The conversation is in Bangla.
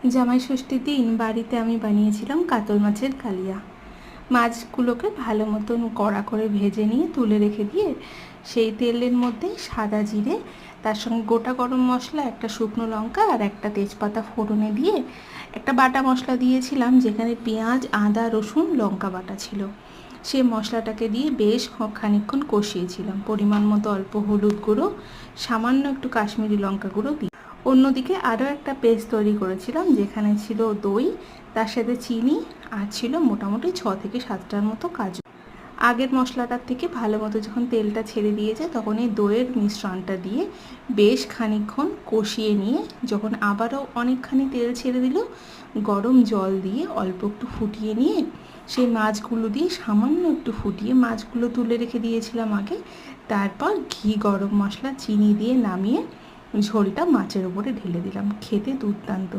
জামাই ষষ্ঠীর দিন বাড়িতে আমি বানিয়েছিলাম কাতল মাছের কালিয়া। মাছগুলোকে ভালো মতন কড়া করে ভেজে নিয়ে তুলে রেখে দিয়ে সেই তেলের মধ্যে সাদা জিরে, তার সঙ্গে গোটা গরম মশলা, একটা শুকনো লঙ্কা আর একটা তেজপাতা ফোড়নে দিয়ে একটা বাটা মশলা দিয়েছিলাম, যেখানে পেঁয়াজ, আদা, রসুন, লঙ্কা বাটা ছিল। সেই মশলাটাকে দিয়ে বেশ খানিকক্ষণ কষিয়েছিলাম। পরিমাণ মতো অল্প হলুদ গুঁড়ো, সামান্য একটু কাশ্মীরি লঙ্কা গুঁড়ো দিয়ে অন্যদিকে আরও একটা পেস্ট তৈরি করেছিলাম, যেখানে ছিল দই, তার সাথে চিনি আর ছিল মোটামুটি 6 থেকে 7টার মতো কাজু। আগের মশলাটার থেকে ভালো মতো যখন তেলটা ছেড়ে দিয়েছে, তখন এই দইয়ের মিশ্রণটা দিয়ে বেশ খানিকক্ষণ কষিয়ে নিয়ে যখন আবারও অনেকখানি তেল ছেড়ে দিল, গরম জল দিয়ে অল্প একটু ফুটিয়ে নিয়ে সেই মাছগুলো দিয়ে সামান্য একটু ফুটিয়ে মাছগুলো তুলে রেখে দিয়েছিলাম আগে। তারপর ঘি, গরম মশলা, চিনি দিয়ে নামিয়ে ঝোলটা মাছের উপরে ঢেলে দিলাম। খেতে দুর্দান্ত।